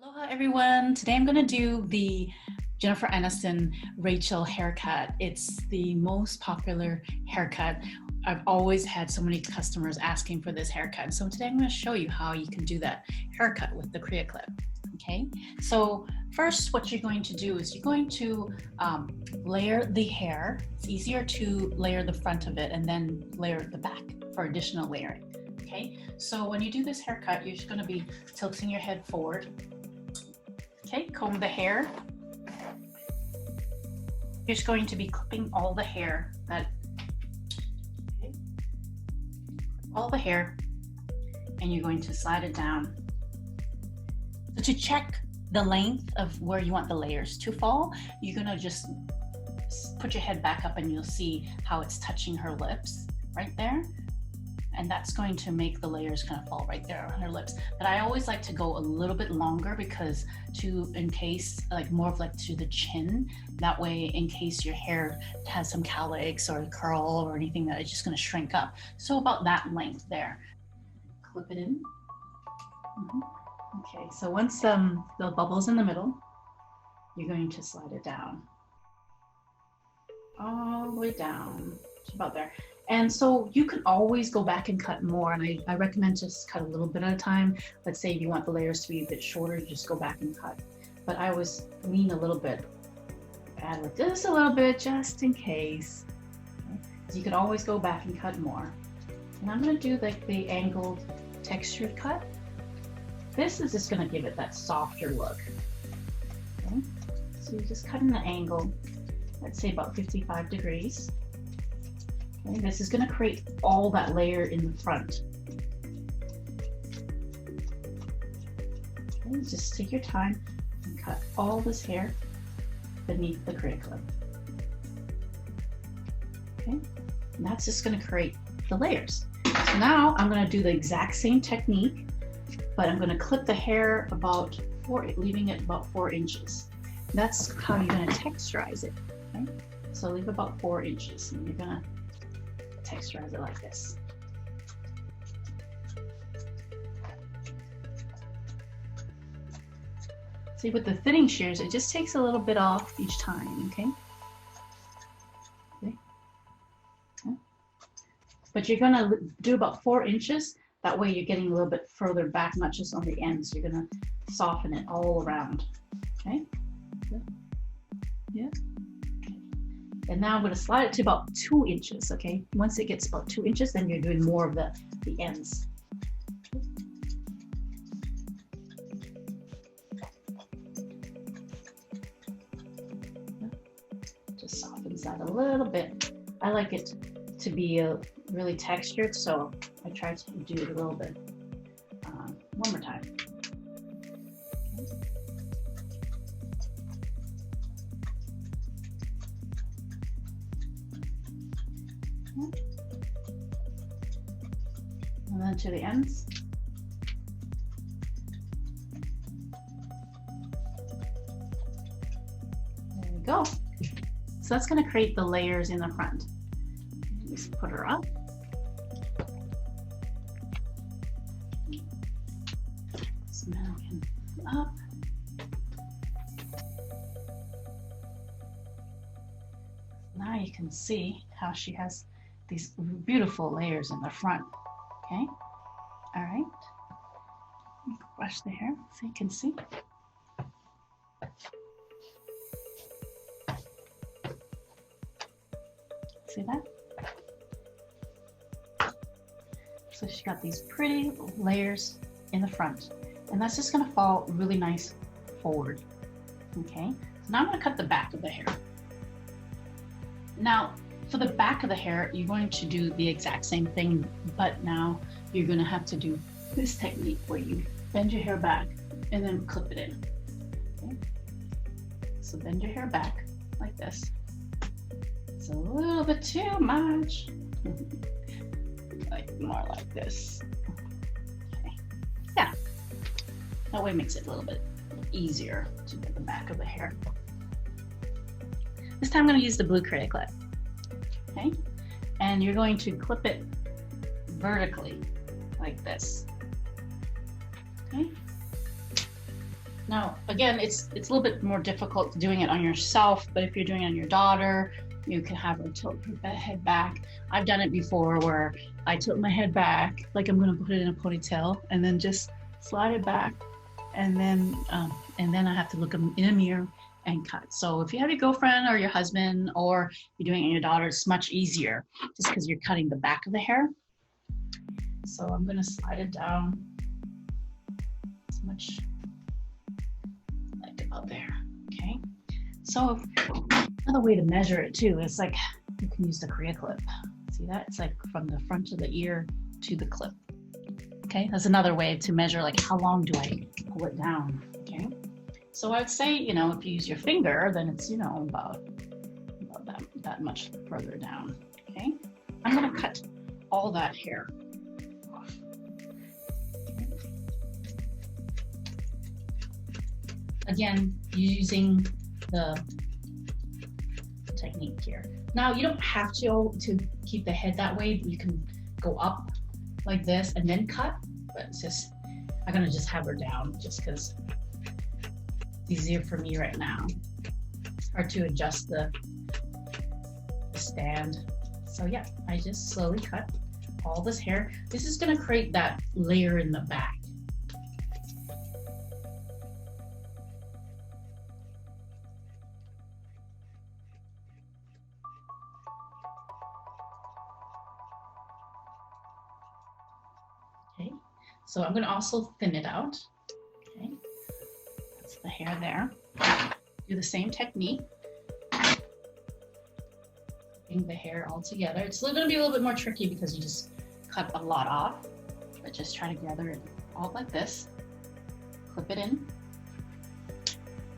Aloha everyone. Today I'm going to do the Jennifer Aniston Rachel haircut. It's the most popular haircut. I've always had so many customers asking for this haircut. So today I'm going to show you how you can do that haircut with the CreaClip. Okay, so first what you're going to do is you're going to layer the hair. It's easier to layer the front of it and then layer the back for additional layering. Okay, so when you do this haircut, you're just going to be tilting your head forward. Okay, comb the hair. You're just going to be clipping all the hair all the hair, and you're going to slide it down. So to check the length of where you want the layers to fall, you're gonna just put your head back up and you'll see how it's touching her lips right there. And that's going to make the layers kind of fall right there on her lips. But I always like to go a little bit longer because in case more of like to the chin, that way in case your hair has some cowlicks or curl or anything that is just gonna shrink up. So about that length there. Clip it in. Okay, so once the bubble's in the middle, you're going to slide it down. All the way down, to about there. And so you can always go back and cut more, and I recommend just cut a little bit at a time. Let's say if you want the layers to be a bit shorter, just go back and cut. But I always lean a little bit, add like this a little bit just in case. Okay. So you can always go back and cut more. And I'm gonna do like the angled textured cut. This is just gonna give it that softer look. Okay. So you just cut in the angle, let's say about 55 degrees. Okay, this is going to create all that layer in the front. Okay, just take your time and cut all this hair beneath the CreaClip. Okay, and that's just going to create the layers. So now I'm going to do the exact same technique, but I'm going to clip the hair about leaving it about 4 inches. That's how you're going to texturize it. Okay? So leave about 4 inches, and you're going to texturize it like this. See, with the thinning shears, it just takes a little bit off each time, okay? But you're gonna do about 4 inches. That way you're getting a little bit further back, not just on the ends. You're gonna soften it all around, okay? Yeah. And now I'm going to slide it to about 2 inches, okay? Once it gets about 2 inches, then you're doing more of the ends. Just softens that a little bit. I like it to be really textured, so I try to do it a little bit. One more time. And then to the ends. There we go. So that's going to create the layers in the front. Just put her up. This mannequin up. Now you can see how she has these beautiful layers in the front. Okay, all right. Brush the hair so you can see. See that? So she got these pretty layers in the front, and that's just gonna fall really nice forward. Okay, so now I'm gonna cut the back of the hair. Now, for the back of the hair, you're going to do the exact same thing, but now you're going to have to do this technique where you bend your hair back and then clip it in. Okay? So bend your hair back like this. It's a little bit too much. More like this. Okay. Yeah. That way it makes it a little bit easier to get the back of the hair. This time I'm going to use the blue CreaClip. Okay, and you're going to clip it vertically like this. Okay, Now, again, it's a little bit more difficult doing it on yourself, but if you're doing it on your daughter, you can have her tilt her head back. I've done it before where I tilt my head back, like I'm gonna put it in a ponytail, and then just slide it back, and then I have to look in a mirror and cut. So if you have your girlfriend or your husband, or you're doing it on your daughter, it's much easier just because you're cutting the back of the hair. So I'm gonna slide it down as much like about there, okay? So another way to measure it too is like you can use the CreaClip. See that? It's like from the front of the ear to the clip. Okay, that's another way to measure like how long do I pull it down, okay? So I would say, you know, if you use your finger, then it's, you know, about that much further down, okay? I'm gonna cut all that hair off. Again, using the technique here. Now, you don't have to keep the head that way. You can go up like this and then cut, but it's just, I'm gonna just have her down just because it's easier for me right now. It's hard to adjust the stand. So yeah, I just slowly cut all this hair. This is gonna create that layer in the back. Okay, so I'm gonna also thin it out. Okay, that's the hair there. Do the same technique. Putting the hair all together. It's gonna be a little bit more tricky because you just cut a lot off, but just try to gather it all like this. Clip it in.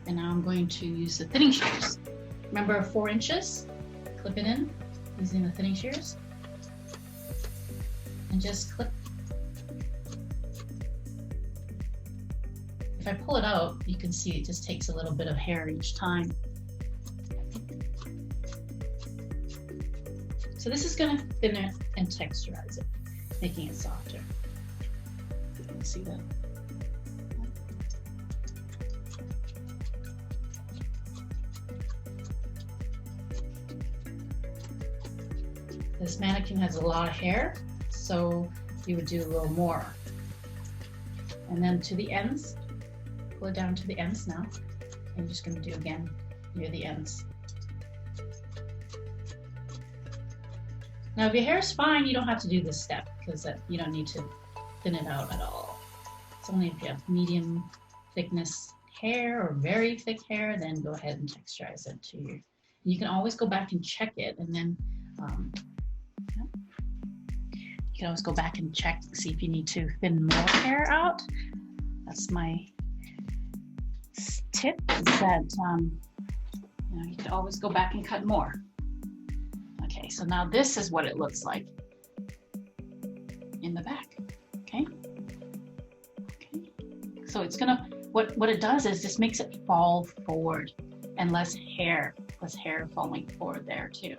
And now I'm going to use the thinning shears. Remember 4 inches? Clip it in using the thinning shears. And just clip. If I pull it out, you can see it just takes a little bit of hair each time. So this is going to thin it and texturize it, making it softer. You can see that. This mannequin has a lot of hair, so you would do a little more. And then to the ends, pull it down to the ends now. I'm just going to do again near the ends. Now, if your hair is fine, you don't have to do this step because you don't need to thin it out at all. It's only if you have medium thickness hair or very thick hair, then go ahead and texturize it to your. You can always go back and check it, and then you can always go back and check, see if you need to thin more hair out. That's my tip, is that you know, you can always go back and cut more. Okay, so now this is what it looks like in the back. Okay. Okay. So it's gonna, what it does is just makes it fall forward and less hair falling forward there too.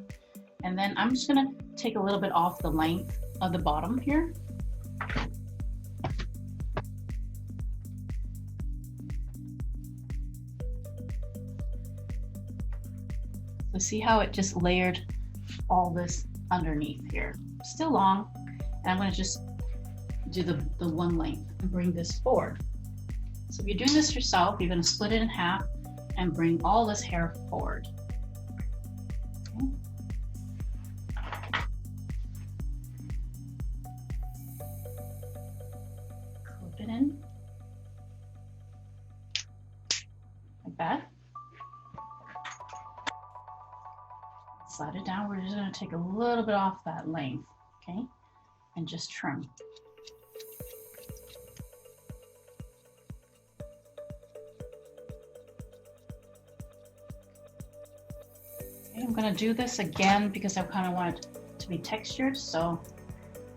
And then I'm just gonna take a little bit off the length of the bottom here. So see how it just layered all this underneath here. Still long, and I'm gonna just do the one length and bring this forward. So if you're doing this yourself, you're gonna split it in half and bring all this hair forward. Okay. Clip it in like that. Slide it down. We're just going to take a little bit off that length, okay, and just trim. Okay, I'm going to do this again because I kind of want it to be textured. So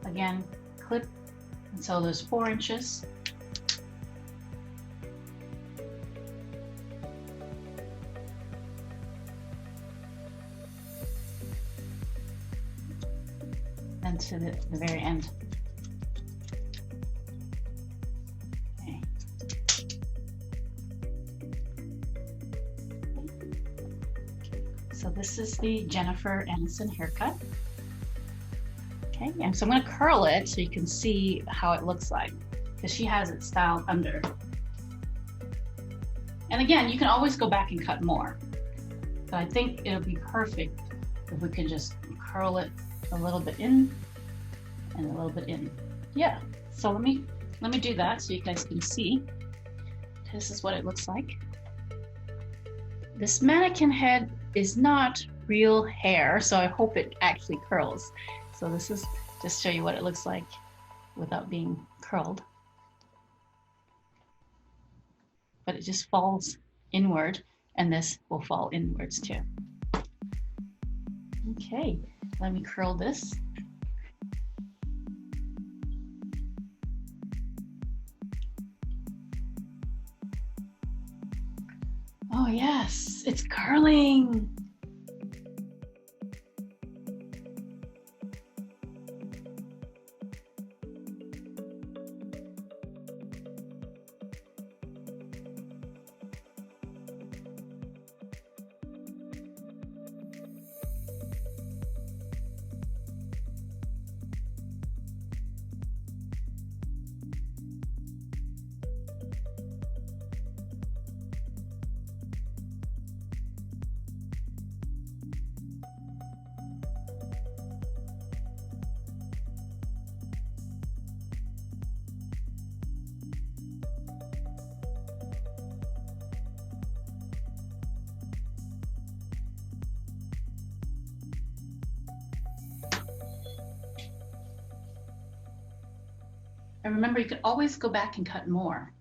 again, clip until there's 4 inches. And to the very end. Okay. So this is the Jennifer Aniston haircut. Okay, and so I'm gonna curl it so you can see how it looks like, because she has it styled under. And again, you can always go back and cut more, but I think it'll be perfect if we can just curl it a little bit in and a little bit in. Yeah, so let me do that so you guys can see. This is what it looks like. This mannequin head is not real hair, so I hope it actually curls. So this is just show you what it looks like without being curled. But it just falls inward, and this will fall inwards too. Okay, let me curl this. Oh yes, it's curling. And remember, you can always go back and cut more.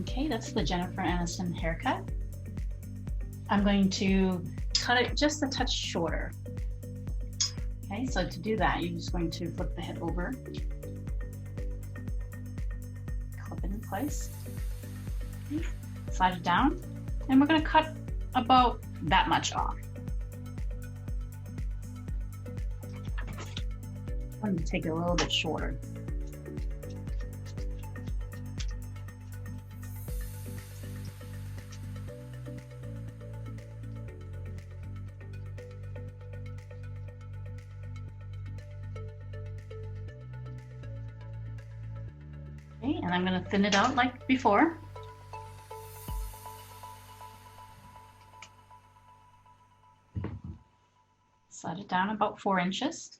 Okay, that's the Jennifer Aniston haircut. I'm going to cut it just a touch shorter. Okay, so to do that, you're just going to flip the head over, clip it in place, slide it down, and we're going to cut about that much off. I'm going to take it a little bit shorter. Okay, and I'm going to thin it out like before. Slide it down about 4 inches.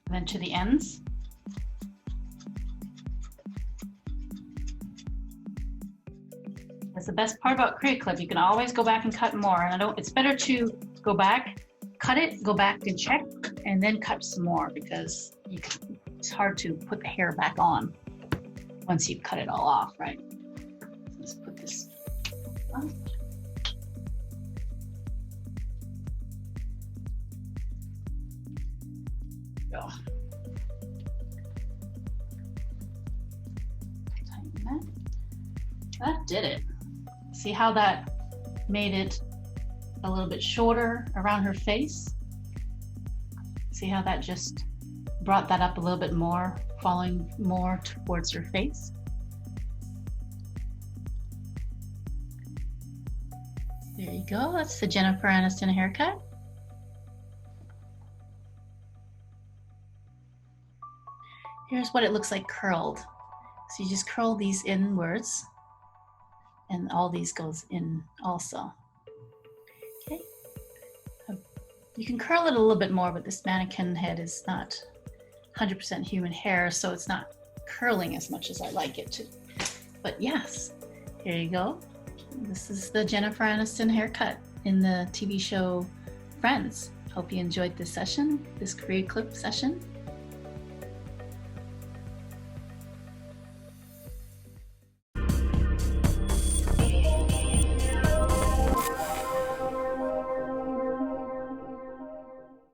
And then to the ends. That's the best part about CreaClip. You can always go back and cut more. And it's better to go back, cut it, go back and check, and then cut some more, because it's hard to put the hair back on once you cut it all off, right? Let's put this on. Go. Tighten that. That did it. See how that made it a little bit shorter around her face? See how that just brought that up a little bit more, falling more towards her face? There you go, that's the Jennifer Aniston haircut. Here's what it looks like curled. So you just curl these inwards, and all these goes in also. Okay. You can curl it a little bit more, but this mannequin head is not 100% human hair, so it's not curling as much as I like it to. But yes, here you go. This is the Jennifer Aniston haircut. in the TV show Friends. Hope you enjoyed this session, this CreaClip session.